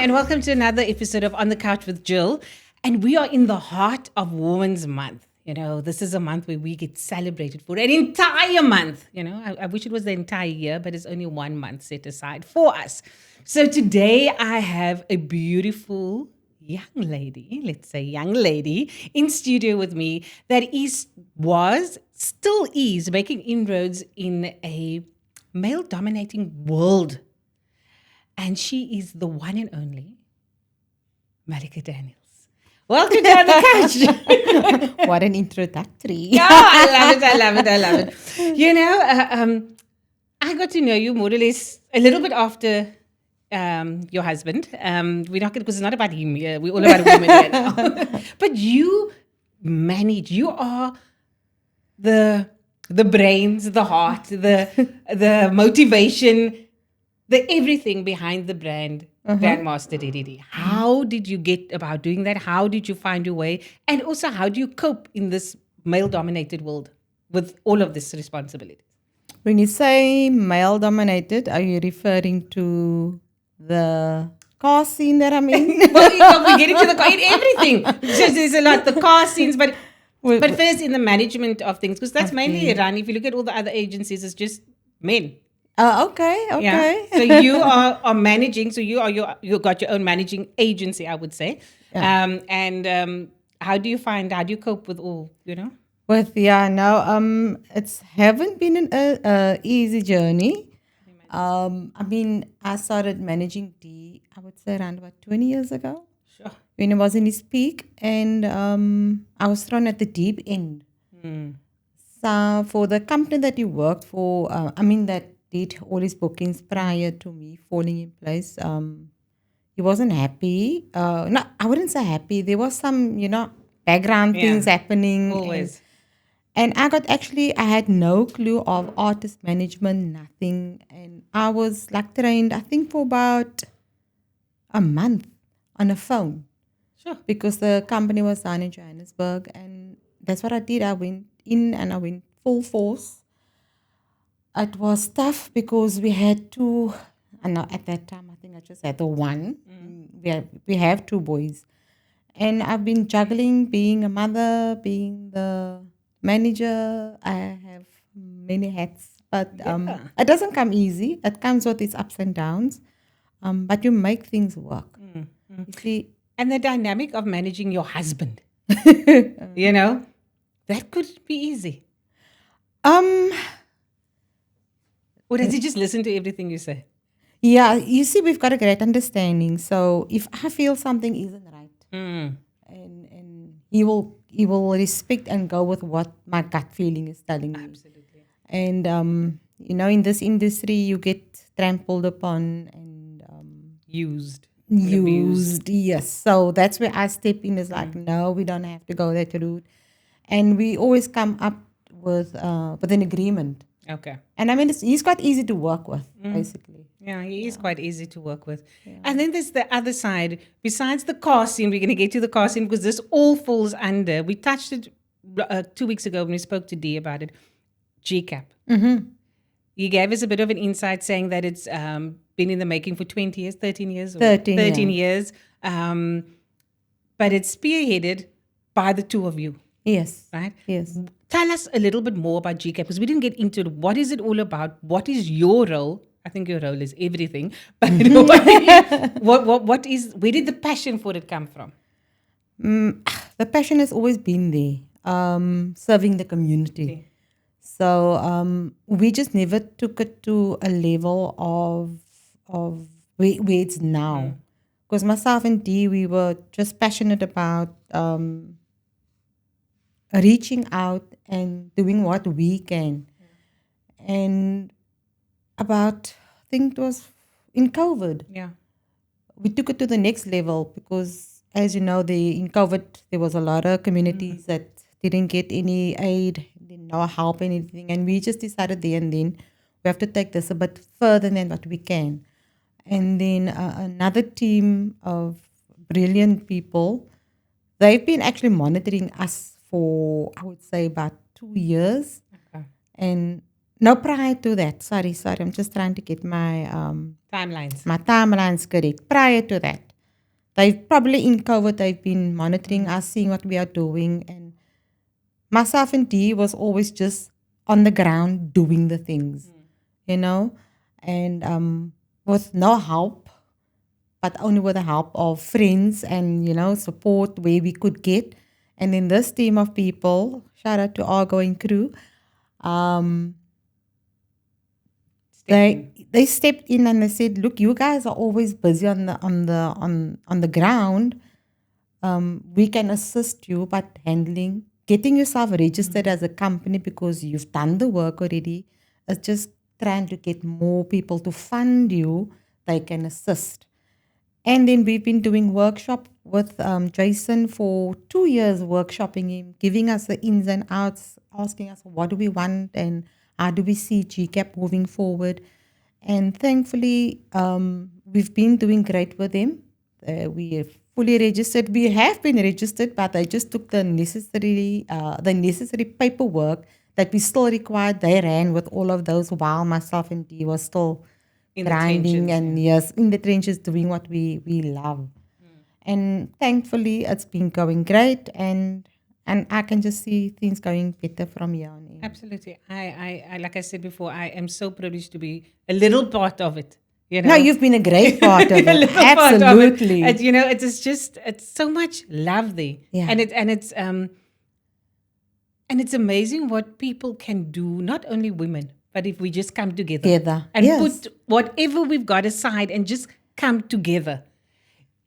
and welcome to another episode of On the Couch with Jill. And we are in the heart of Women's Month. You know, this is a month where we get celebrated for an entire month. You know, I wish it was the entire year, but it's only 1 month set aside for us. So today I have a beautiful young lady, let's say young lady, in studio with me that still is making inroads in a male-dominating world. And she is the one and only Malikah Daniels. Welcome to On the Couch. What an introductory. Oh, I love it. You know, I got to know you more or less a little bit after your husband. We're not going because it's not about him. We're all about women here now. But you are the brains, the heart, the motivation, the everything behind the brand, Grandmaster Ready D. How did you get about doing that? How did you find your way? And also, how do you cope in this male-dominated world with all of this responsibility? When you say male-dominated, are you referring to the car scene that I'm in? Well, we're getting to the car, in everything. Just there's a lot, the car scenes, but first in the management of things, because that's mainly run. If you look at all the other agencies, it's just men. Okay. Yeah. So you are managing. So you got your own managing agency, I would say. Yeah. How do you cope with all, It's haven't been an easy journey. I started managing D, I would say around about 20 years ago. Sure. When I was in his peak, and I was thrown at the deep end. So for the company that he worked for, that did all his bookings prior to me falling in place, he wasn't happy. No, I wouldn't say happy. There was some, background things happening. Always. And I had no clue of artist management, nothing. And I was trained, I think, for about a month on a phone. Sure. Because the company was down in Johannesburg. And that's what I did. I went in and I went full force. It was tough because we had two, and at that time I think I just had the one. We have two boys. And I've been juggling being a mother, being the manager. I have many hats, but it doesn't come easy. It comes with its ups and downs, but you make things work. You see, and the dynamic of managing your husband, that could be easy. Or does he just listen to everything you say? Yeah, you see, we've got a great understanding. So if I feel something isn't right, and he will respect and go with what my gut feeling is telling me. Absolutely. And in this industry, you get trampled upon and used. Yes. So that's where I step in. Is no, we don't have to go that route, and we always come up with an agreement. Okay. And he's quite easy to work with, basically. Yeah, he is quite easy to work with. Yeah. And then there's the other side. Besides the car scene, we're going to get to the car scene because this all falls under. We touched it 2 weeks ago when we spoke to Dee about it. GCAP. He gave us a bit of an insight saying that it's been in the making for 20 years, 13 years. 13 years. But it's spearheaded by the two of you. Yes. Right? Yes. Tell us a little bit more about GCAP because we didn't get into it. What is it all about? What is your role? I think your role is everything. But where did the passion for it come from? The passion has always been there, serving the community. Okay. So we just never took it to a level of where it's now. Because myself and Dee, we were just passionate about reaching out and doing what we can. And about, I think it was in COVID. Yeah. We took it to the next level because, as you know, in COVID, there was a lot of communities that didn't get any aid, didn't know help, anything. And we just decided there and then we have to take this a bit further than what we can. And then another team of brilliant people, they've been actually monitoring us for, I would say, about 2 years. Okay. And no, prior to that, sorry, I'm just trying to get my timelines. My timelines correct. Prior to that, they've probably in COVID, they've been monitoring us, seeing what we are doing. And myself and Dee was always just on the ground doing the things, you know, and with no help, but only with the help of friends and, support where we could get. And in this team of people, shout out to Argo and crew, um, they stepped in and they said, "Look, you guys are always busy on the ground. We can assist you, but getting yourself registered as a company because you've done the work already. It's just trying to get more people to fund you. They can assist." And then we've been doing workshop with Jason for 2 years, workshopping him, giving us the ins and outs, asking us what do we want and how do we see GCAP moving forward. And thankfully, we've been doing great with them. We are fully registered. We have been registered, but I just took the necessary paperwork that we still required. They ran with all of those while myself and Dee was still In the grinding trenches, and yes, in the trenches doing what we love. And thankfully, it's been going great, and I can just see things going better from here on in. Absolutely. I like I said before, I am so privileged to be a little part of it. No, you've been a great part of A it. little part of it. Absolutely. And, it's so much love there. Yeah. And it's amazing what people can do, not only women, but if we just come together. Together, And yes. put whatever we've got aside and just come together.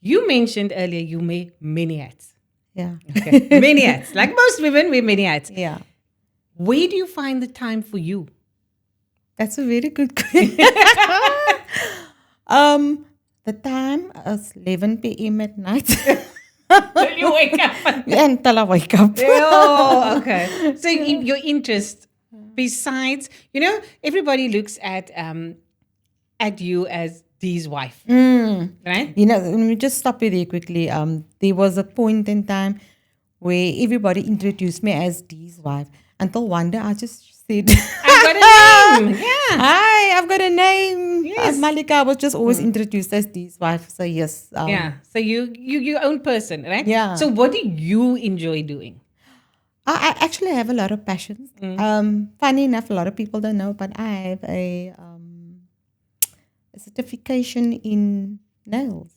You mentioned earlier you wear many hats. Yeah. Okay. Many hats. Like most women, wear many hats. Yeah. Where do you find the time for you? That's a very good question. The time is 11 p.m. at night. Till you wake up. Until I wake up. Oh, okay. So your interest, besides, everybody looks at you as Dee's wife, right? Let me just stop you there quickly. There was a point in time where everybody introduced me as Dee's wife. Until one day I just said, I've got a name. Yeah. "Hi, I've got a name." Yes. Malika was just always introduced as Dee's wife. So yes. Yeah. So you your own person, right? Yeah. So what do you enjoy doing? I actually have a lot of passions. Funny enough, a lot of people don't know, but I have a certification in nails.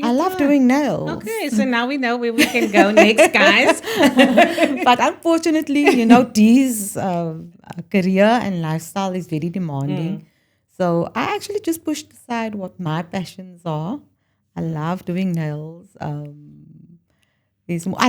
I love doing nails. Okay, so now we know where we can go next, guys. But unfortunately, Dee's career and lifestyle is very demanding. So I actually just pushed aside what my passions are. I love doing nails. I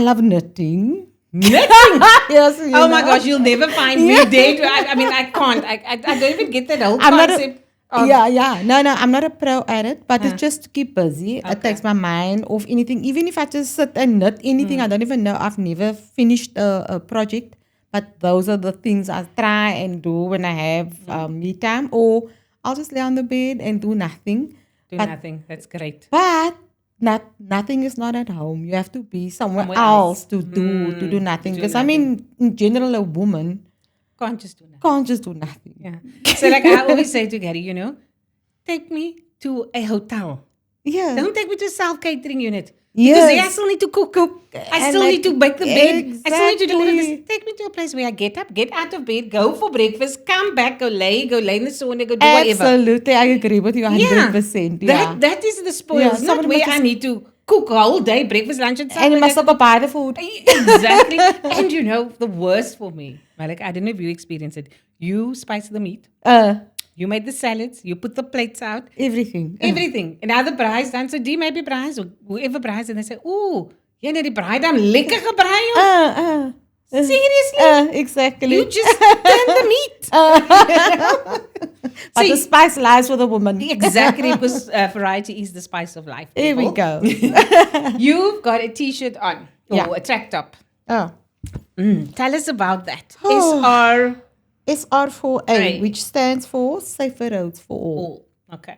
love knitting. Knitting? Yes. Oh my gosh, you'll never find me dead. I can't. I don't even get that whole concept. Yeah. No, I'm not a pro at it, but it's just to keep busy. It takes my mind off anything. Even if I just sit and knit anything, I don't even know. I've never finished a project, but those are the things I try and do when I have me time, or I'll just lay on the bed and do nothing. Nothing. That's great. But nothing is not at home. You have to be somewhere else to do nothing. Because in general, a woman Can't just do nothing. can't just do nothing. Yeah. So like I always say to Gary, take me to a hotel. Yeah. Don't take me to a self-catering unit. Yes. Because there I still need to cook. I And still need to bake the bed. I still need to do all of this. Exactly. Take me to a place where I get up, get out of bed, go for breakfast, come back, go lay in the sauna, go do whatever. Absolutely. I agree with you 100%. Yeah. That is the spoils. Yeah, Not somebody where must I just- need to cook a whole day, breakfast, lunch, and supper. And you must not buy the food. Exactly. And the worst for me, Malik, I don't know if you experience it. You spice the meat. You made the salads. You put the plates out. Everything. Everything. En now the braais dan, so die maybe braais, or whoever braais, and they say, ooh, jy net die braai dan lekker gebraai. Joh." Seriously? Exactly. You just turn the meat. But the spice lies with a woman. Exactly, because variety is the spice of life. Here we people. go. You've got a t-shirt on, or Yeah. a track top. Oh. Tell us about that. SR4A, which stands for Safer Roads for All. Okay.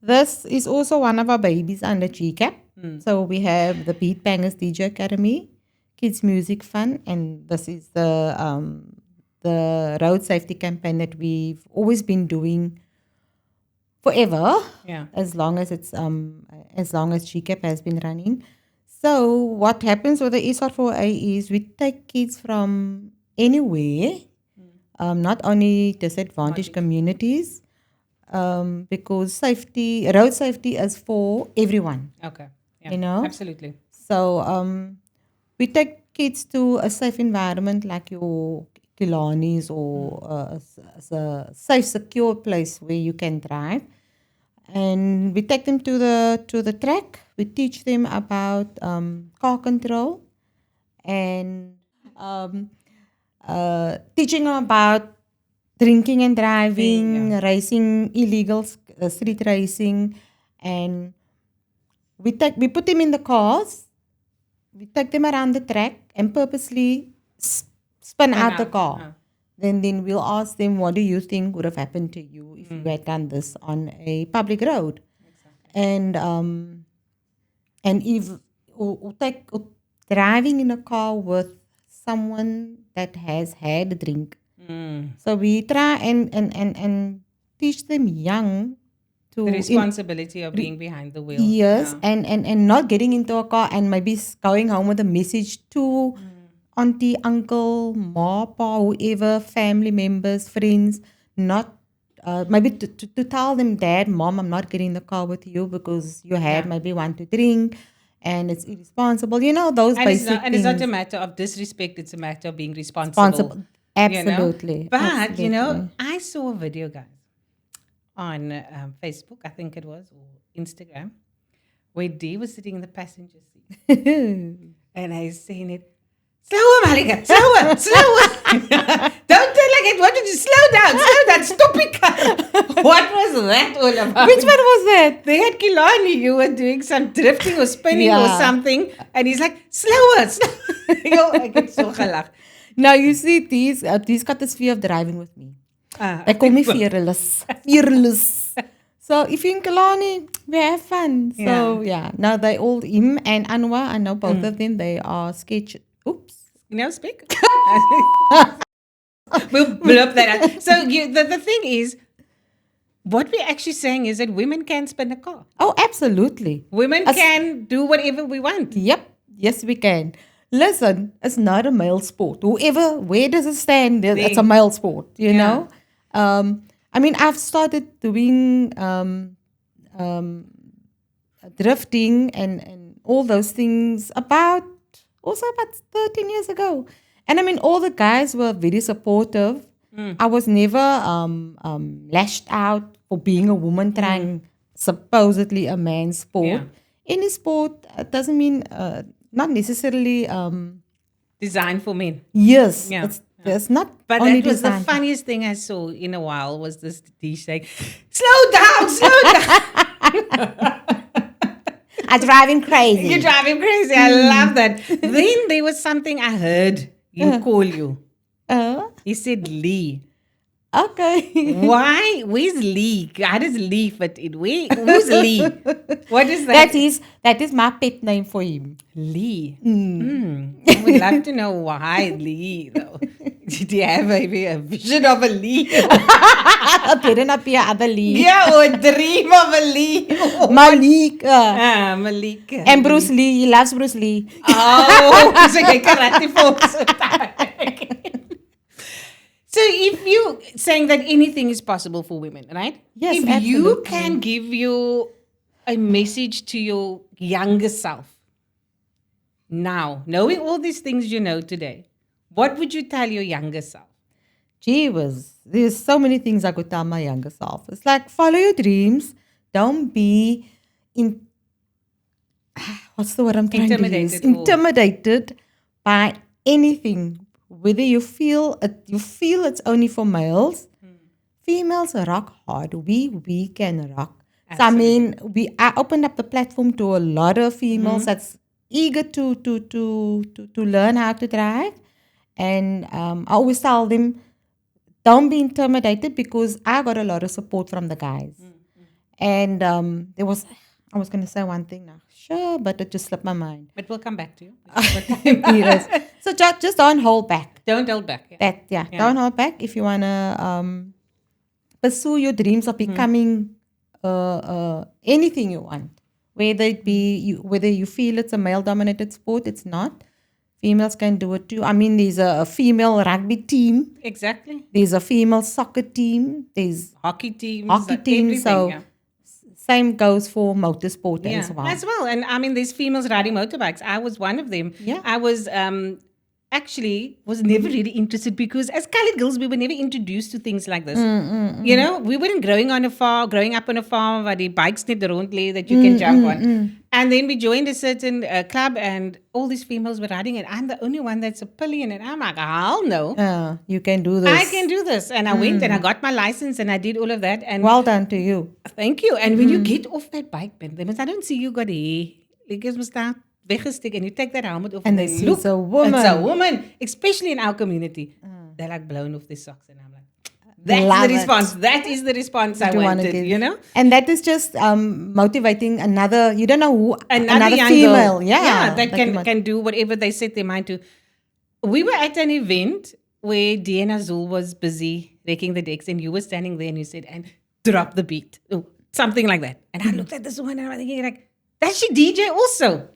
This is also one of our babies under GCAP. So we have the Beat Bangers DJ Academy, Kids Music Fun, and this is the road safety campaign that we've always been doing forever, Yeah. as long as GCAP has been running. So what happens with the SR4A is we take kids from anywhere, not only disadvantaged communities, because road safety is for everyone, Okay. Yeah. you know. Absolutely. So we take kids to a safe environment like your Kilanis or a safe, secure place where you can drive. And we take them to the track. We teach them about car control and um, teaching them about drinking and driving, racing, illegal street racing, and we put them in the cars. We take them around the track and purposely spin out the car. Then we'll ask them, what do you think would have happened to you if you had done this on a public road? And if or driving in a car with someone that has had a drink. So we try and teach them young to The responsibility of being behind the wheel. Yes, and not getting into a car and maybe going home with a message to auntie, uncle, ma, pa, whoever, family members, friends, not maybe to tell them, Dad, Mom, I'm not getting in the car with you because you had maybe want to drink and it's irresponsible. You know, those And basic and it's not a things. matter of disrespect, it's a matter of being responsible. Responsible. Absolutely. But, absolutely. I saw a video, guys, on Facebook, I think it was, or Instagram, where Dee was sitting in the passenger seat. And I was saying it, slower, Malikah, slower, slower. Don't tell like it, what did you slow down, stop it, car. What was that all about? Which one was that? They had Kilani, you were doing some drifting or spinning or Yeah. something, and he's like, slower, slower. I get so gelach. Now you see these got this fear of driving with me. They call me fearless. Fearless. So if you're in Kalani, we have fun. So now they all him and Anwar, I know both of them, they are sketch. Oops. Speak. We'll blurb that out. So the thing is, what we're actually saying is that women can spin a car. Oh, absolutely. Women can do whatever we want. Yep. Yes, we can. Listen, it's not a male sport. Where does it stand? It's a male sport, you know? I mean, I've started doing drifting and all those things about 13 years ago. And I mean, all the guys were very supportive. I was never lashed out for being a woman trying supposedly a man's sport. Yeah. Any sport doesn't mean not necessarily Designed for men. yes. Yeah. It's not But only that was designed. the funniest thing I saw in a while was this dish saying, slow down, slow down. I'm driving crazy. You're driving crazy. I love that. Then there was something I heard him call you. He said Lee. Okay. Why? Where's Lee? How does Lee fit in? Who's Lee? What is that? That is my pet name for him. Lee. I would love to know why Lee, though. Did you have maybe a vision of a Lee? Better not be other Lee. Yeah, or a dream of a Lee. Malika. Malikah. And Bruce Lee. He loves Bruce Lee. Oh, so jy karate folks. So if you saying that anything is possible for women, right? Yes, if you absolutely. can give you a message to your younger self now, knowing all these things you know today, what would you tell your younger self? Gee whiz. There's so many things I could tell my younger self. It's like, follow your dreams. Don't be what's the word I'm trying to use? Intimidated by anything. Whether you feel it's only for males. Females rock hard. We can rock. So, I mean, I opened up the platform to a lot of females that's eager to learn how to drive. And I always tell them, don't be intimidated because I got a lot of support from the guys. And I was going to say one thing now. Sure, but it just slipped my mind. But we'll come back to you. Yes. So just don't hold back. Don't hold back. Yeah. Don't hold back if you want to pursue your dreams of becoming anything you want, whether it be whether you feel it's a male-dominated sport, it's not. Females can do it too. I mean, there's a female rugby team. Exactly. There's a female soccer team. There's Hockey teams, hockey team. everything. So Yeah. same goes for motorsport Yeah, as well. as well. And I mean, there's females riding motorbikes. I was one of them. Yeah. I was actually was never really interested because as colored girls, we were never introduced to things like this. You know, we weren't growing up on a farm where the bikes need the rondley that you can jump on. And then we joined a certain club and all these females were riding it. I'm the only one that's a pillion. And I'm like, hell no. You can do this. I can do this. And I went and I got my license and I did all of that. And Well done to you. thank you. And when you get off that bike, Ben, they must, I don't see you got hair. Like, you must start weggestick and you take that helmet off And they see it's a woman. It's a woman, especially in our community. They're like blown off their socks. And I'm like, that's Love the it. response. That is the response I You wanna wanted, give. you know? And that is just motivating another, you don't know who, Another young female. girl. Yeah. that you can do whatever they set their mind to. We were at an event where Diana Zul was busy wrecking the decks and you were standing there and you said, and drop the beat. Oh, something like that. And I looked at this woman and I was thinking like, does she DJ also?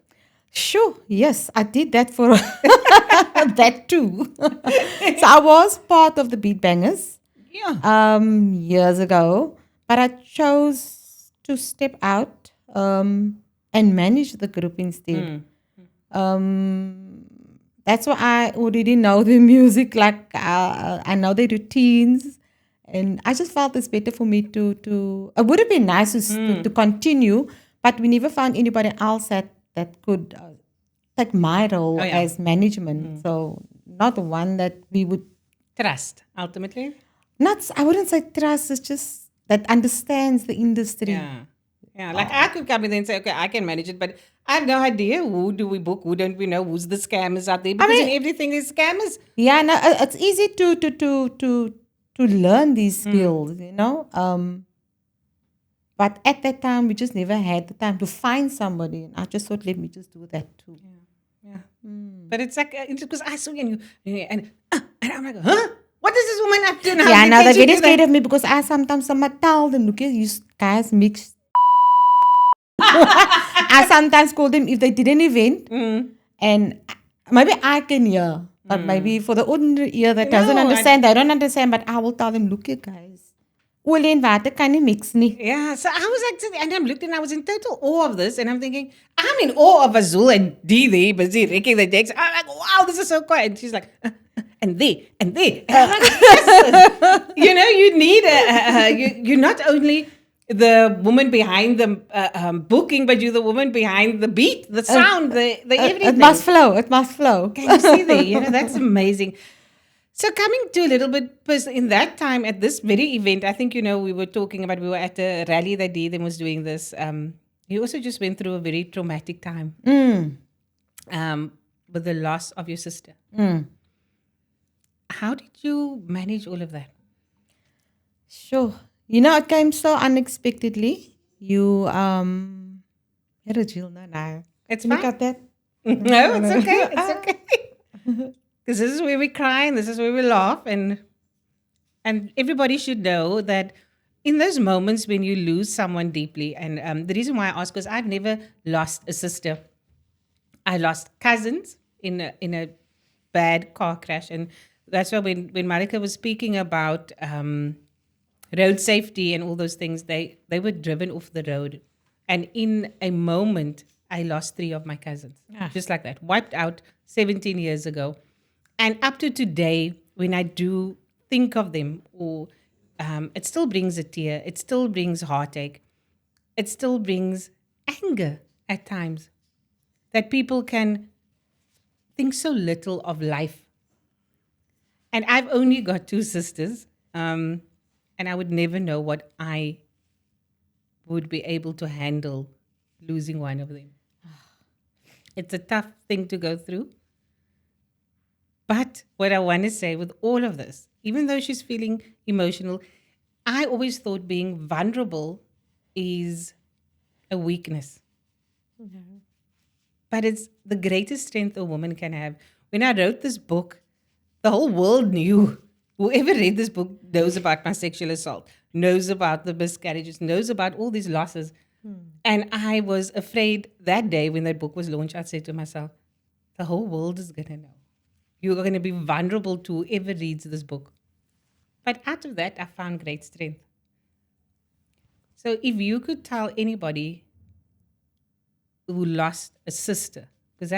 Sure. Yes, I did that for that too. So I was part of the Beat Bangers Yeah. years ago, but I chose to step out and manage the group instead. That's why I already know the music, like I know the routines, and I just felt it's better for me to. It would have been nice to continue, but we never found anybody else that could take my role as management. So not the one that we would Trust, ultimately. not. I wouldn't say trust. It's just that understands the industry. Yeah. Yeah. Like I could come in there and say, okay, I can manage it, but I have no idea who do we book, who don't we know, who's the scammers out there. Because in everything is scammers. Yeah, no, it's easy to learn these skills, you know. But at that time, we just never had the time to find somebody, and I just thought, let me just do that too. Yeah. But it's like, because I saw you and I'm like, huh? What is this woman up to now? Yeah, now Can they're she very do scared that? of me because I sometimes tell them, look, you guys mix. I sometimes call them if they did an event, and maybe I can hear, but maybe for the ordinary ear that doesn't No, understand, they don't understand. But I will tell them, look, you guys, olie en water kan nie mix nie. Yeah, so I was like, and I'm looking, I was in total awe of this, and I'm thinking, I'm in awe of Azul and Dee there, busy wrecking the decks. I'm like, wow, this is so quiet. And she's like, and there, and there. And I'm like, yes. You know, you need you're not only the woman behind the booking, but you're the woman behind the beat, the sound, the everything. It must flow. It must flow. Can you see there? You know, that's amazing. So coming to a little bit, in that time at this very event, I think, you know, we were talking about, we were at a rally that day that was doing this. You also just went through a very traumatic time with the loss of your sister. How did you manage all of that? Sure. You know, it came so unexpectedly. You, here, Jill, no. It's Can you fine. cut that? No, it's okay. It's okay. Because this is where we cry and this is where we laugh. And everybody should know that in those moments when you lose someone deeply, and the reason why I ask is I've never lost a sister. I lost cousins in a bad car crash. And that's why when Malikah was speaking about road safety and all those things, they were driven off the road. And in a moment, I lost 3 of my cousins. Just like that. Wiped out 17 years ago. And up to today, when I do think of them, or it still brings a tear, it still brings heartache, it still brings anger at times that people can think so little of life. And I've only got 2 sisters, and I would never know what I would be able to handle losing one of them. It's a tough thing to go through. But what I want to say with all of this, even though she's feeling emotional, I always thought being vulnerable is a weakness. But it's the greatest strength a woman can have. When I wrote this book, the whole world knew. Whoever read this book knows about my sexual assault. knows about the miscarriages, knows about all these losses. And I was afraid that day when that book was launched, I said to myself, the whole world is going to know. You're going to be vulnerable to whoever reads this book. But out of that, I found great strength. So if you could tell anybody who lost a sister, because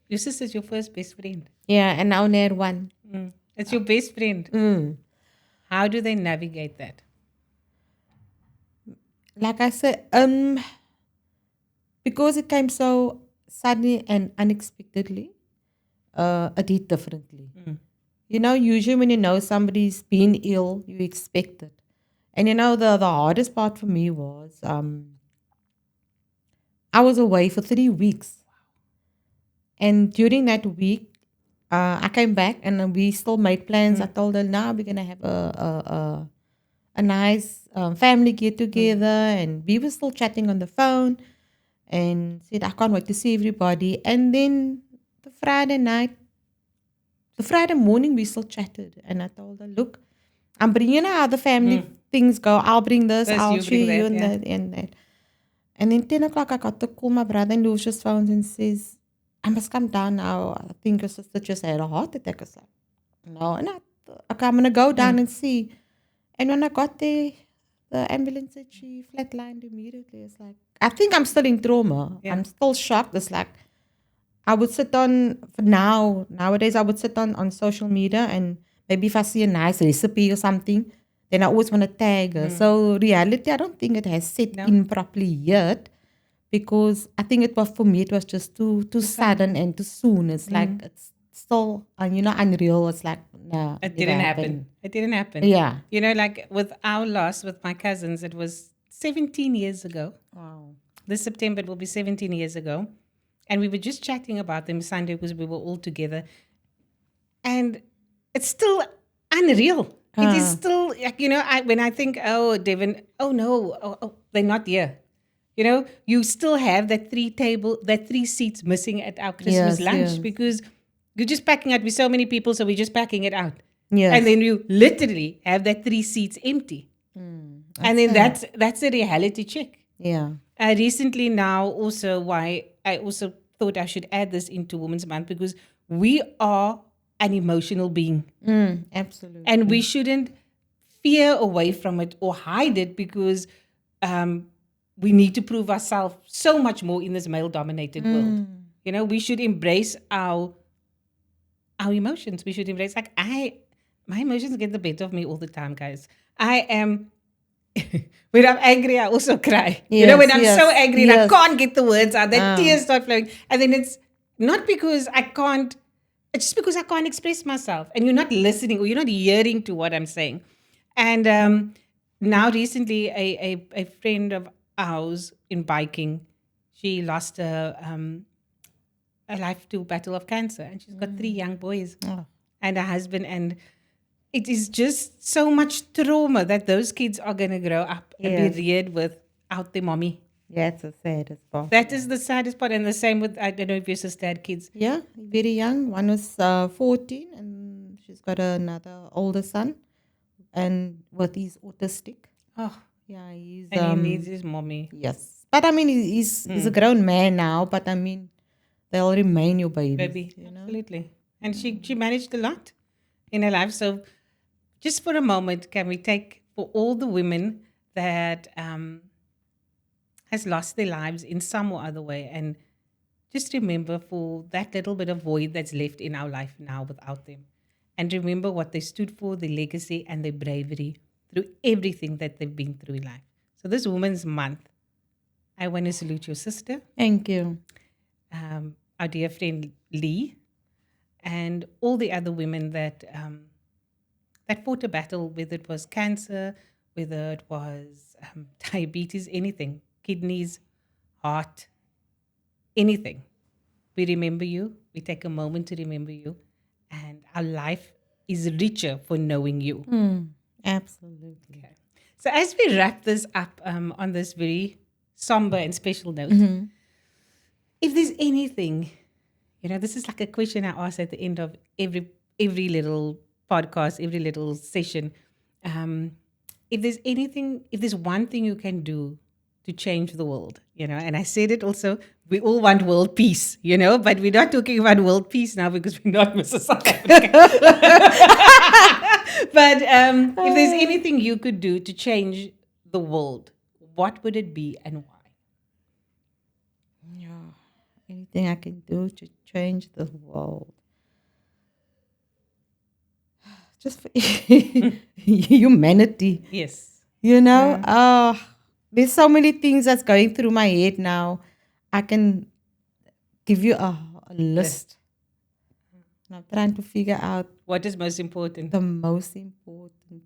your sister's your first best friend. Yeah, and now near one. It's your best friend. How do they navigate that? Like I said, because it came so suddenly and unexpectedly, I did differently. You know, usually when you know somebody's been ill, you expect it. And you know, the hardest part for me was I was away for 3 weeks. And during that week, I came back and we still made plans. I told her, now we're going to have a nice family get together. And we were still chatting on the phone and said, I can't wait to see everybody. And then the Friday morning, we still chatted. And I told her, look, I'm bringing how the family things go. I'll bring this, This, I'll you show bring you that, and yeah. that and that. And then 10 o'clock, I got to call my brother and Lucius phones and says, I must come down now. I think your sister just had a heart attack or something. No, and okay, I'm going to go down and see. And when I got there, the ambulance said she flatlined immediately. It's like, I think I'm still in trauma. Yeah. I'm still shocked. It's like, I would sit nowadays I would sit on social media and maybe if I see a nice recipe or something, then I always want to tag her. So reality, I don't think it has set in properly yet because I think it was, for me, it was just too sudden and too soon. It's like, it's still, unreal. It's like, no, It never didn't happened. happen. It didn't happen. Yeah. You know, like with our loss with my cousins, it was 17 years ago. Wow. This September, it will be 17 years ago. And we were just chatting about them Sunday because we were all together. And it's still unreal. It is still, like, you know, when I think, oh, Devin, oh, no, they're not here. You know, you still have that three seats missing at our Christmas Yes, lunch yes. because you're just packing out with so many people, so we're just packing it out. Yes. And then you literally have that 3 seats empty. And then that's a reality check. Yeah. I recently now also why I also thought I should add this into Women's Month because we are an emotional being Absolutely. and we shouldn't fear away from it or hide it because we need to prove ourselves so much more in this male-dominated world. You know, we should embrace our emotions. We should embrace my emotions get the better of me all the time, guys. I am when I'm angry, I also cry. You know, when I'm so angry and I can't get the words out, the tears start flowing. And then it's not because I can't, it's just because I can't express myself. And you're not listening or you're not hearing to what I'm saying. And now recently, a friend of ours in biking, she lost a life to battle of cancer. And she's got 3 young boys and a husband. And it is just so much trauma that those kids are going to grow up and be reared without their mommy. Yeah, it's the saddest part. That is the saddest part. And the same with, I don't know if your sister had kids. Yeah, very young. One was 14 and she's got another older son and he's autistic. Oh, Yeah, he's... and he needs his mommy. Yes. But I mean, he's a grown man now, but I mean, they'll remain your babies. Baby, you know? absolutely. And she managed a lot in her life. So just for a moment, can we take for all the women that has lost their lives in some or other way and just remember for that little bit of void that's left in our life now without them. And remember what they stood for, their legacy and their bravery through everything that they've been through in life. So this Women's Month, I want to salute your sister, Thank you. our dear friend Lee, and all the other women that fought a battle, whether it was cancer, whether it was diabetes, anything, kidneys, heart, anything. We remember you. We take a moment to remember you. And our life is richer for knowing you. Absolutely. Okay. So as we wrap this up on this very somber and special note, if there's anything, you know, this is like a question I ask at the end of every little podcast, every little session. if there's one thing you can do to change the world, and I said it also, we all want world peace, but we're not talking about world peace now because we're not Mrs. South Africa. But if there's anything you could do to change the world, what would it be and why? Yeah. Anything I can do to change the world. Just for humanity. Yes. There's so many things that's going through my head now. I can give you a list. And I'm trying to figure out What is most important? the most important.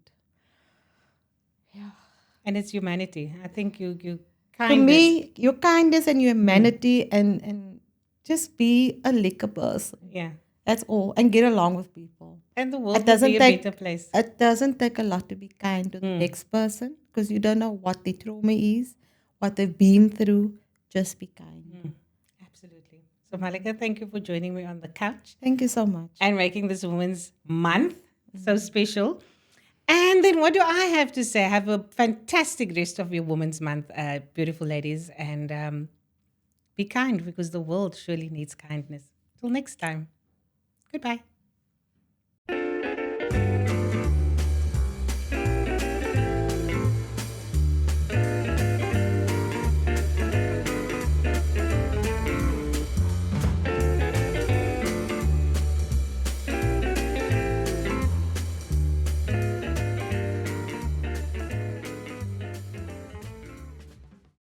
And it's humanity. I think you To kindness. me, your kindness and your humanity and just be a liquor person. Yeah. That's all. And get along with people. And the world It will doesn't be a take better place. it doesn't take a lot to be kind to the next person because you don't know what their trauma is, what they've been through. Just be kind. Absolutely. So Malika, thank you for joining me on the couch Thank you so much. and making this Women's Month so special. And then what do I have to say? Have a fantastic rest of your Women's Month, beautiful ladies, and be kind because the world surely needs kindness. Till next time. Goodbye.